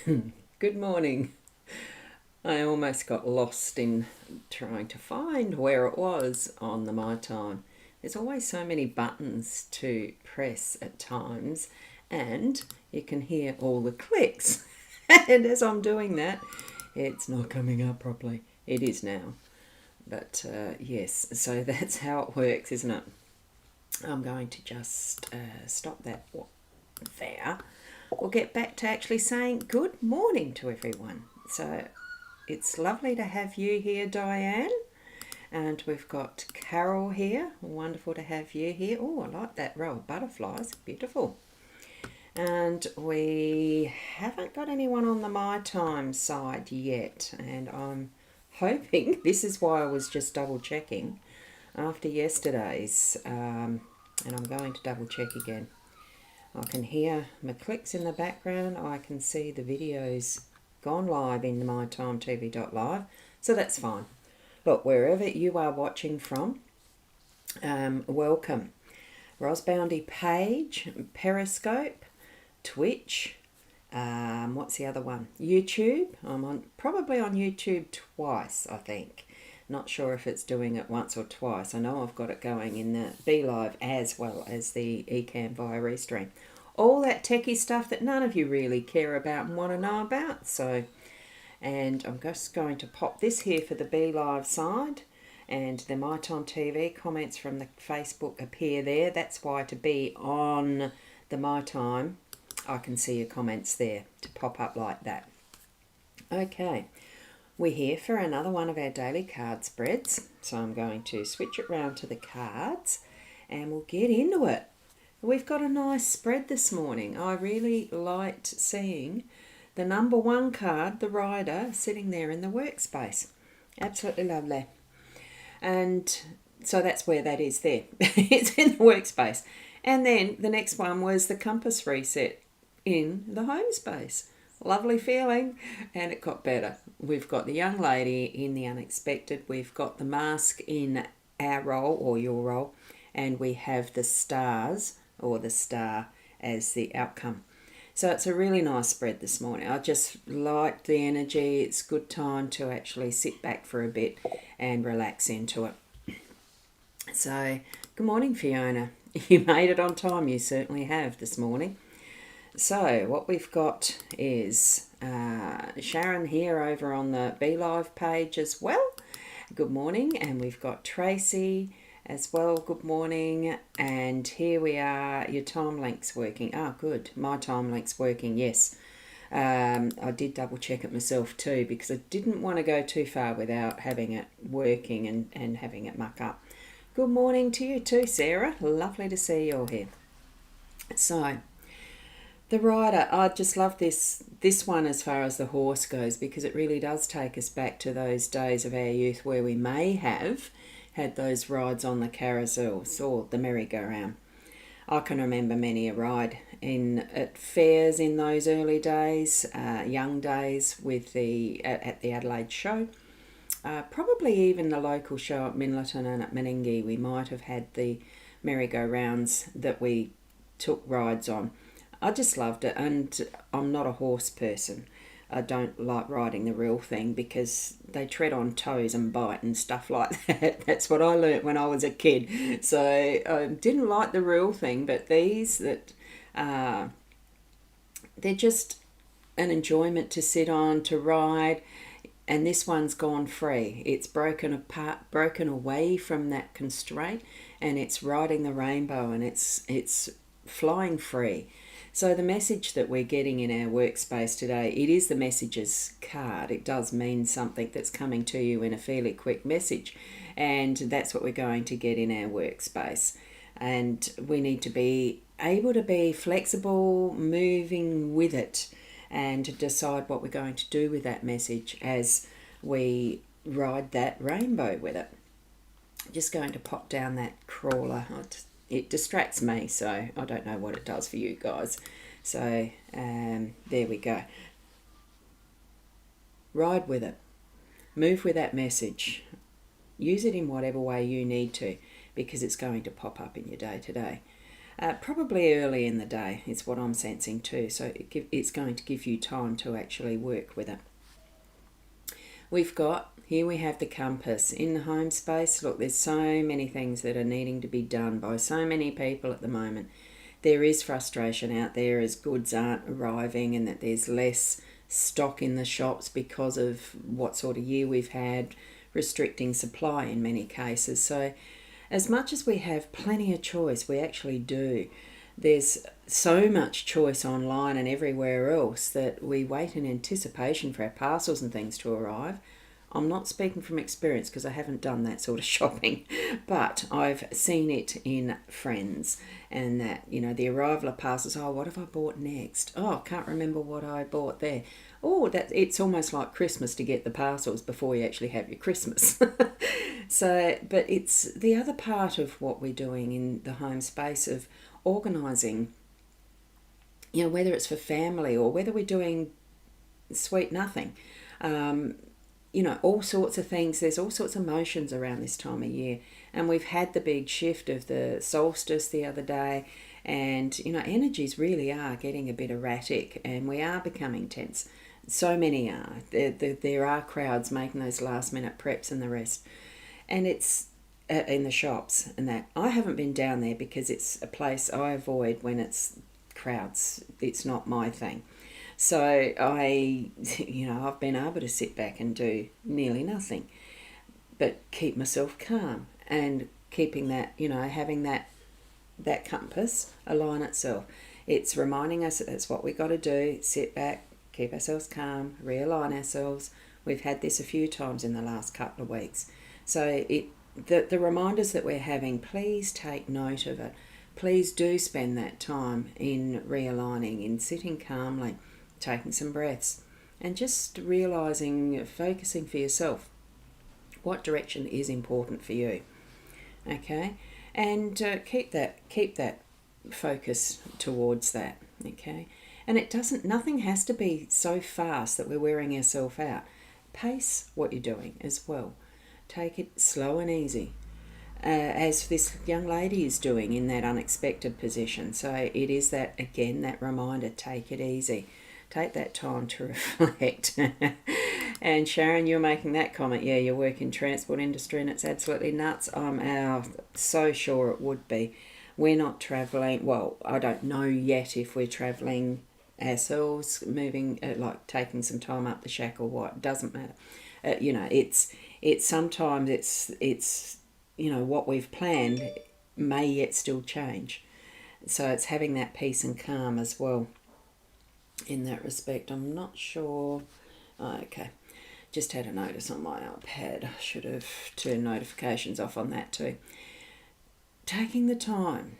Good morning. I almost got lost in trying to find where it was on the My Time. There's always so many buttons to press at times, and you can hear all the clicks. And as I'm doing that, it's not coming up properly. It is now. But yes, so that's how it works, isn't it? I'm going to just stop that there. We'll get back to actually saying good morning to everyone. So it's lovely to have you here, Diane. And we've got Carol here. Wonderful to have you here. Oh, I like that row of butterflies. Beautiful. And we haven't got anyone on the My Time side yet. And I'm hoping, this is why I was just double checking after yesterday's. And I'm going to double check again. I can hear my clicks in the background. I can see the videos gone live in mytimetv.live, so that's fine. Look, wherever you are watching from, welcome. Boundy page, Periscope, Twitch, what's the other one? YouTube. I'm probably on YouTube twice, I think. Not sure if it's doing it once or twice. I know I've got it going in the BeLive as well as the Ecamm via Restream. All that techie stuff that none of you really care about and want to know about. So, and I'm just going to pop this here for the BeLive side, and the My Time TV comments from the Facebook appear there. That's why to be on the My Time, I can see your comments there to pop up like that. Okay. We're here for another one of our daily card spreads. So I'm going to switch it round to the cards and we'll get into it. We've got a nice spread this morning. I really liked seeing the number one card, the Rider, sitting there in the workspace. Absolutely lovely. And so that's where that is there. It's in the workspace. And then the next one was the compass reset in the home space. Lovely feeling, and it got better. We've got the young lady in the unexpected, we've got the mask in our role or your role, and we have the stars or the star as the outcome. So it's a really nice spread this morning. I just liked the energy. It's a good time to actually sit back for a bit and relax into it. So good morning, Fiona. You made it on time. You certainly have this morning. So what we've got is Sharon here over on the BeLive page as well. Good morning. And we've got Tracy as well. Good morning. And here we are. Your time link's working. Ah, good. My time link's working, yes. I did double check it myself too because I didn't want to go too far without having it working and having it muck up. Good morning to you too, Sarah. Lovely to see you all here. So the Rider, I just love this one as far as the horse goes because it really does take us back to those days of our youth where we may have had those rides on the carousels or the merry-go-round. I can remember many a ride at fairs in those early days, young days with at the Adelaide show. Probably even the local show at Minlaton and at Menengi, we might have had the merry-go-rounds that we took rides on. I just loved it, and I'm not a horse person. I don't like riding the real thing because they tread on toes and bite and stuff like that. That's what I learnt when I was a kid. So I didn't like the real thing, but these they're just an enjoyment to sit on, to ride, and this one's gone free. It's broken away from that constraint, and it's riding the rainbow, and it's flying free. So the message that we're getting in our workspace today, it is the messages card. It does mean something that's coming to you in a fairly quick message. And that's what we're going to get in our workspace. And we need to be able to be flexible, moving with it, and to decide what we're going to do with that message as we ride that rainbow with it. Just going to pop down that crawler. It distracts me, so I don't know what it does for you guys. So there we go. Ride with it. Move with that message. Use it in whatever way you need to because it's going to pop up in your day to day. Probably early in the day is what I'm sensing too, so it's going to give you time to actually work with it. Here we have the compass in the home space. Look, there's so many things that are needing to be done by so many people at the moment. There is frustration out there as goods aren't arriving and that there's less stock in the shops because of what sort of year we've had, restricting supply in many cases. So as much as we have plenty of choice, we actually do. There's so much choice online and everywhere else that we wait in anticipation for our parcels and things to arrive. I'm not speaking from experience because I haven't done that sort of shopping, but I've seen it in friends, and that, the arrival of parcels. Oh, what have I bought next? Oh, I can't remember what I bought there. Oh, it's almost like Christmas to get the parcels before you actually have your Christmas. So, but it's the other part of what we're doing in the home space of organising, whether it's for family or whether we're doing sweet nothing. All sorts of things. There's all sorts of emotions around this time of year. And we've had the big shift of the solstice the other day. And, energies really are getting a bit erratic and we are becoming tense. So many are. There are crowds making those last minute preps and the rest. And it's in the shops and that. I haven't been down there because it's a place I avoid when it's crowds. It's not my thing. So I've been able to sit back and do nearly nothing, but keep myself calm and keeping that, having that compass align itself. It's reminding us that that's what we got to do. Sit back, keep ourselves calm, realign ourselves. We've had this a few times in the last couple of weeks. So the reminders that we're having, please take note of it. Please do spend that time in realigning, in sitting calmly, taking some breaths, and just realising, focusing for yourself what direction is important for you. Okay, and keep that focus towards that. Okay, and nothing has to be so fast that we're wearing ourselves out. Pace what you're doing as well. Take it slow and easy, as this young lady is doing in that unexpected position. So it is that reminder, take it easy. Take that time to reflect. And Sharon, you're making that comment. Yeah, you work in transport industry and it's absolutely nuts. I'm so sure it would be. We're not travelling. Well, I don't know yet if we're travelling ourselves, moving, taking some time up the shack or what. Doesn't matter. It's sometimes it's what we've planned may yet still change. So it's having that peace and calm as well. In that respect, I'm not sure. Okay, just had a notice on my iPad. I should have turned notifications off on that too. Taking the time,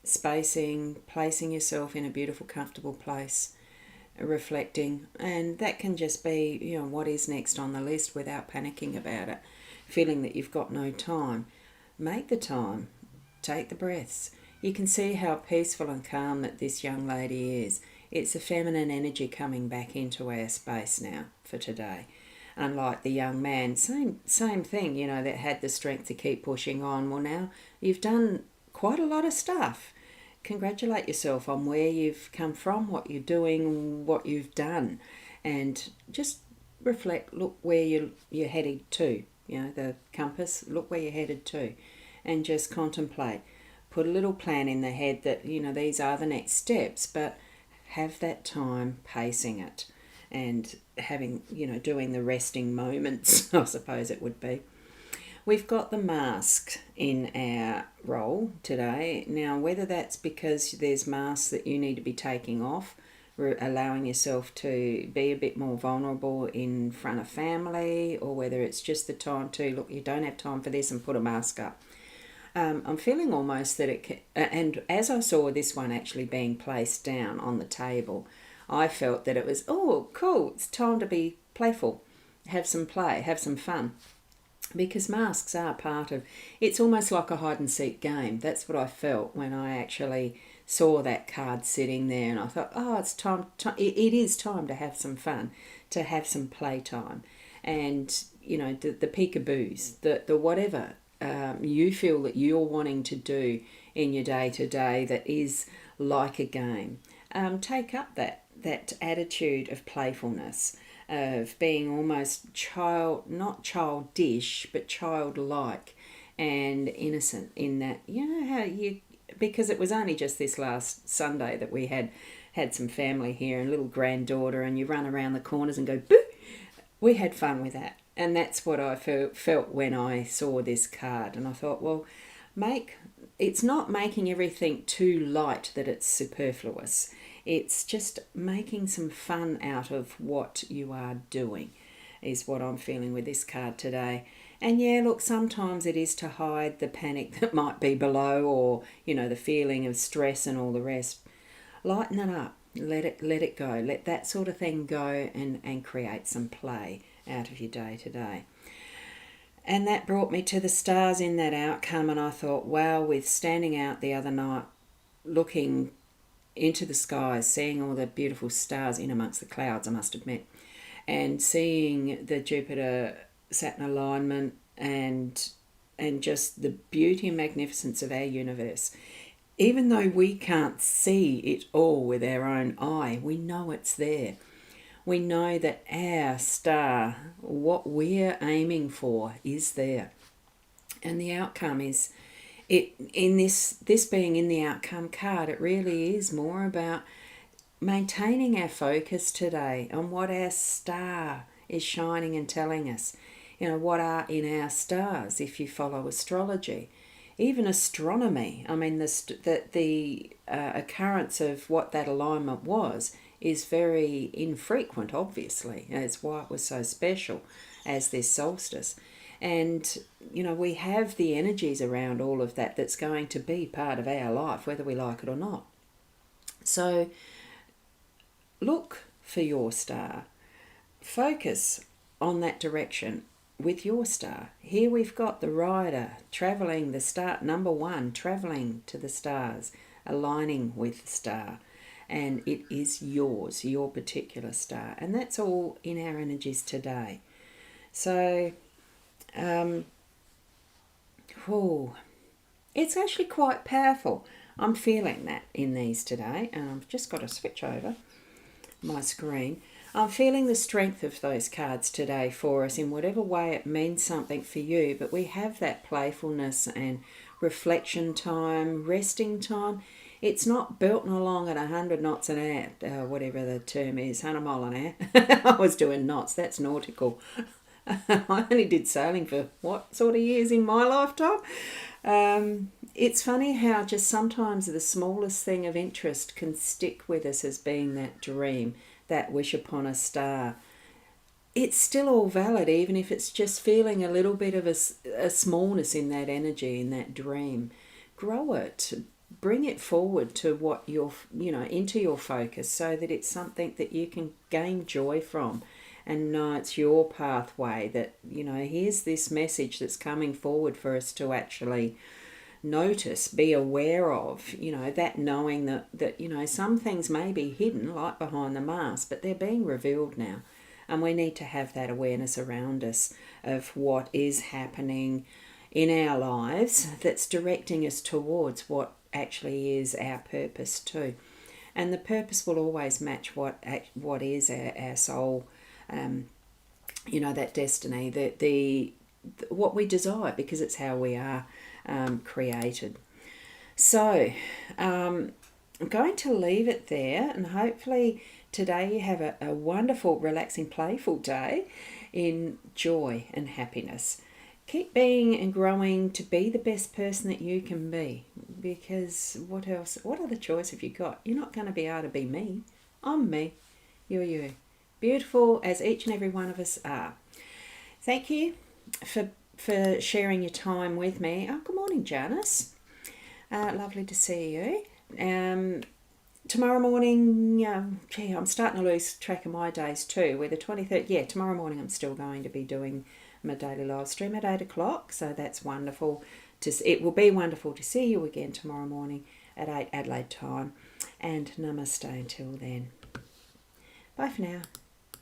spacing, placing yourself in a beautiful, comfortable place, reflecting, and that can just be, what is next on the list without panicking about it, feeling that you've got no time. Make the time, take the breaths. You can see how peaceful and calm that this young lady is. It's a feminine energy coming back into our space now for today. Unlike the young man, same thing, that had the strength to keep pushing on. Well, now you've done quite a lot of stuff. Congratulate yourself on where you've come from, what you're doing, what you've done, and just reflect, look where you're headed to, the compass, look where you're headed to, and just contemplate. Put a little plan in the head that, these are the next steps, but have that time pacing it and having, doing the resting moments, I suppose it would be. We've got the mask in our role today. Now, whether that's because there's masks that you need to be taking off, allowing yourself to be a bit more vulnerable in front of family, or whether it's just the time to, look, you don't have time for this and put a mask up. I'm feeling almost that and as I saw this one actually being placed down on the table, I felt that it was, oh, cool, it's time to be playful, have some play, have some fun. Because masks are part of, it's almost like a hide and seek game. That's what I felt when I actually saw that card sitting there, and I thought, oh, it's time, it is time to have some fun, to have some playtime. And, the peekaboos, the whatever you feel that you're wanting to do in your day-to-day that is like a game. Take up that attitude of playfulness, of being almost not childish, but childlike and innocent in that, because it was only just this last Sunday that we had some family here and a little granddaughter, and you run around the corners and go, boo! We had fun with that. And that's what I felt when I saw this card. And I thought, well, it's not making everything too light that it's superfluous. It's just making some fun out of what you are doing is what I'm feeling with this card today. And yeah, look, sometimes it is to hide the panic that might be below, or, the feeling of stress and all the rest. Lighten it up. Let it go. Let that sort of thing go and create some play out of your day to day. And that brought me to the stars in that outcome, and I thought, wow, with standing out the other night, looking into the skies, seeing all the beautiful stars in amongst the clouds, I must admit, and seeing the Jupiter-Saturn alignment and just the beauty and magnificence of our universe. Even though we can't see it all with our own eye, we know it's there. We know that our star, what we're aiming for, is there. And the outcome is, in this being in the outcome card, it really is more about maintaining our focus today on what our star is shining and telling us. What are in our stars, if you follow astrology. Even astronomy, I mean, the occurrence of what that alignment was is very infrequent, obviously. That's why it was so special as this solstice. And, we have the energies around all of that that's going to be part of our life, whether we like it or not. So look for your star. Focus on that direction with your star. Here we've got the rider travelling the star, number one, travelling to the stars, aligning with the star. And it is yours, your particular star. And that's all in our energies today. So, it's actually quite powerful. I'm feeling that in these today. And I've just got to switch over my screen. I'm feeling the strength of those cards today for us in whatever way it means something for you. But we have that playfulness and reflection time, resting time. It's not belting along at 100 knots an hour, whatever the term is, 100 mile an hour. I was doing knots, that's nautical. I only did sailing for what sort of years in my lifetime? It's funny how just sometimes the smallest thing of interest can stick with us as being that dream, that wish upon a star. It's still all valid, even if it's just feeling a little bit of a smallness in that energy, in that dream. Grow it. Bring it forward to what into your focus, so that it's something that you can gain joy from and know it's your pathway, that, here's this message that's coming forward for us to actually notice, be aware of, that knowing that some things may be hidden, like behind the mask, but they're being revealed now. And we need to have that awareness around us of what is happening in our lives that's directing us towards what actually is our purpose too. And the purpose will always match what is our soul, that destiny, the what we desire, because it's how we are created. So I'm going to leave it there, and hopefully today you have a wonderful, relaxing, playful day in joy and happiness. Keep being and growing to be the best person that you can be, because what other choice have you got? You're not going to be able to be me. I'm me. You're you. Beautiful as each and every one of us are. Thank you for sharing your time with me. Oh, good morning, Janice. Lovely to see you. Tomorrow morning, I'm starting to lose track of my days too. We're the 23rd. Yeah, tomorrow morning I'm still going to be doing my daily live stream at 8 o'clock. So that's wonderful. It will be wonderful to see you again tomorrow morning at 8 Adelaide time. And namaste until then. Bye for now.